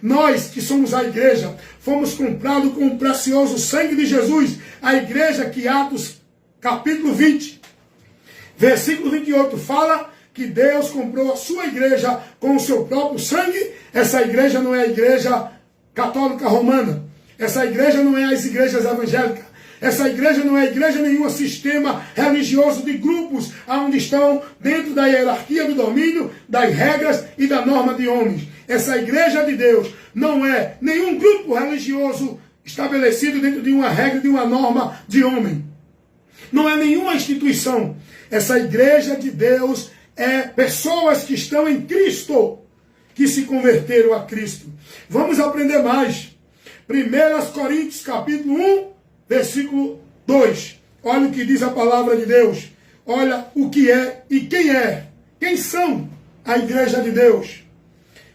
Nós que somos a igreja, fomos comprados com o precioso sangue de Jesus. A igreja que Atos capítulo 20, versículo 28 fala que Deus comprou a sua igreja com o seu próprio sangue. Essa igreja não é a igreja católica romana. Essa igreja não é as igrejas evangélicas. Essa igreja não é igreja nenhum sistema religioso de grupos onde estão dentro da hierarquia do domínio, das regras e da norma de homens. Essa igreja de Deus não é nenhum grupo religioso estabelecido dentro de uma regra, de uma norma de homem. Não é nenhuma instituição. Essa igreja de Deus é pessoas que estão em Cristo, que se converteram a Cristo. Vamos aprender mais. 1 Coríntios capítulo 1, versículo 2. Olha o que diz a palavra de Deus. Olha o que é e quem é. Quem são a igreja de Deus?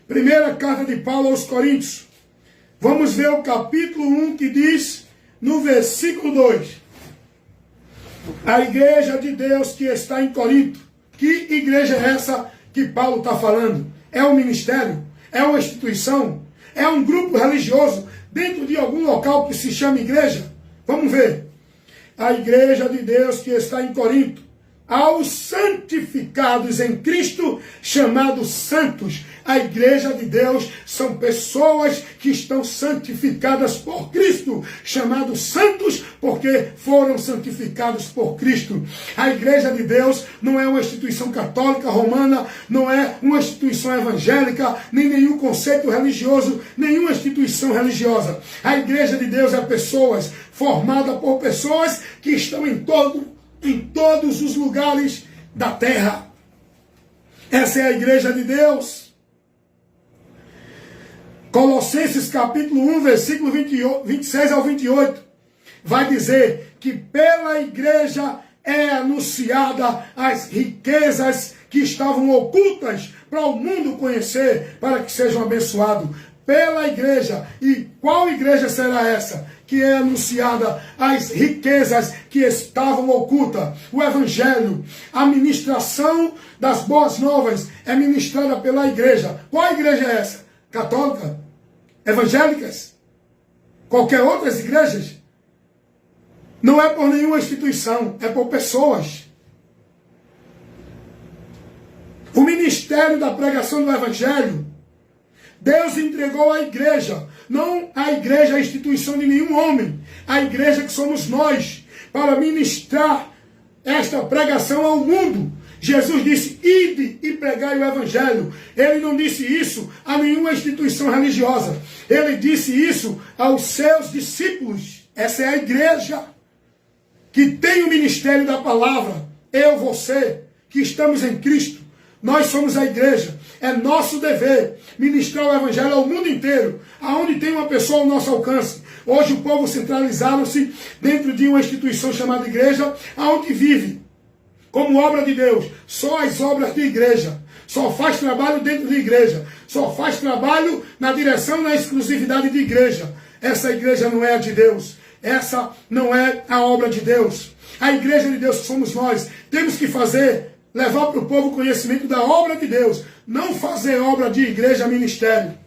Primeira carta de Paulo aos Coríntios. Vamos ver o capítulo 1 que diz no versículo 2. A igreja de Deus que está em Corinto. Que igreja é essa que Paulo está falando? É um ministério? É uma instituição? É um grupo religioso dentro de algum local que se chama igreja? Vamos ver. A igreja de Deus que está em Corinto, aos santificados em Cristo, chamados santos. A igreja de Deus são pessoas que estão santificadas por Cristo, chamados santos porque foram santificados por Cristo. A igreja de Deus não é uma instituição católica romana, não é uma instituição evangélica, nem nenhum conceito religioso, nenhuma instituição religiosa. A igreja de Deus é pessoas, formada por pessoas que estão em todos os lugares da terra. Essa é a igreja de Deus. Colossenses capítulo 1, versículo 26 ao 28, vai dizer que pela igreja é anunciada as riquezas que estavam ocultas para o mundo conhecer, para que sejam abençoados. Pela igreja. E qual igreja será essa? Que é anunciada as riquezas que estavam ocultas. O evangelho, a ministração das boas novas é ministrada pela igreja. Qual igreja é essa? Católica? Evangélicas? Qualquer outras igrejas? Não é por nenhuma instituição, é por pessoas. O ministério da pregação do evangelho, Deus entregou à igreja, não a igreja, a instituição de nenhum homem, a igreja que somos nós, para ministrar esta pregação ao mundo. Jesus disse, ide e pregai o evangelho. Ele não disse isso a nenhuma instituição religiosa. Ele disse isso aos seus discípulos. Essa é a igreja que tem o ministério da palavra. Eu, você, que estamos em Cristo, nós somos a igreja. É nosso dever ministrar o evangelho ao mundo inteiro, aonde tem uma pessoa ao nosso alcance. Hoje o povo centralizaram-se dentro de uma instituição chamada igreja, aonde vive como obra de Deus, só as obras de igreja, só faz trabalho dentro de igreja, só faz trabalho na direção, na exclusividade de igreja. Essa igreja não é a de Deus, essa não é a obra de Deus. A igreja de Deus que somos nós, temos que levar para o povo o conhecimento da obra de Deus, não fazer obra de igreja, ministério.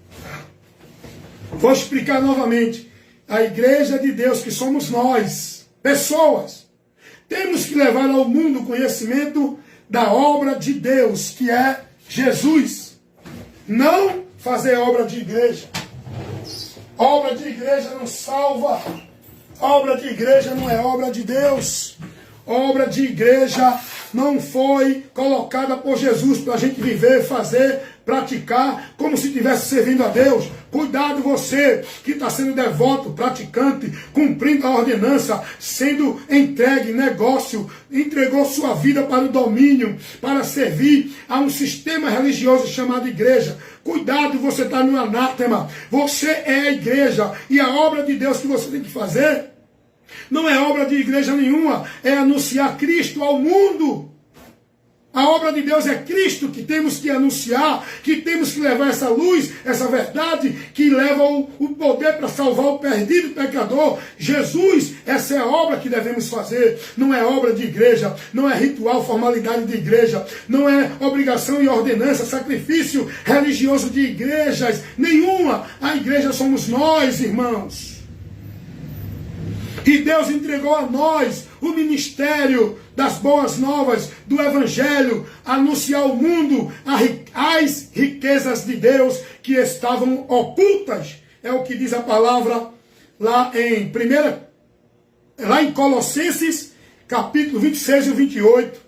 Vou explicar novamente. A igreja de Deus que somos nós, pessoas, temos que levar ao mundo o conhecimento da obra de Deus, que é Jesus. Não fazer obra de igreja. Obra de igreja não salva. Obra de igreja não é obra de Deus. Obra de igreja não foi colocada por Jesus para a gente viver, fazer, praticar, como se estivesse servindo a Deus. Cuidado você que está sendo devoto, praticante, cumprindo a ordenança, sendo entregue, negócio, entregou sua vida para o domínio, para servir a um sistema religioso chamado igreja. Cuidado, você está no anátema. Você é a igreja e a obra de Deus que você tem que fazer não é obra de igreja nenhuma, é anunciar Cristo ao mundo. A obra de Deus é Cristo que temos que anunciar, que temos que levar essa luz, essa verdade, que leva o poder para salvar o perdido pecador. Jesus, essa é a obra que devemos fazer. Não é obra de igreja, não é ritual, formalidade de igreja, não é obrigação e ordenança, sacrifício religioso de igrejas, nenhuma. A igreja somos nós, irmãos. E Deus entregou a nós o ministério das boas novas, do Evangelho, anunciar ao mundo as riquezas de Deus que estavam ocultas. É o que diz a palavra lá em Colossenses, capítulo 26 e 28.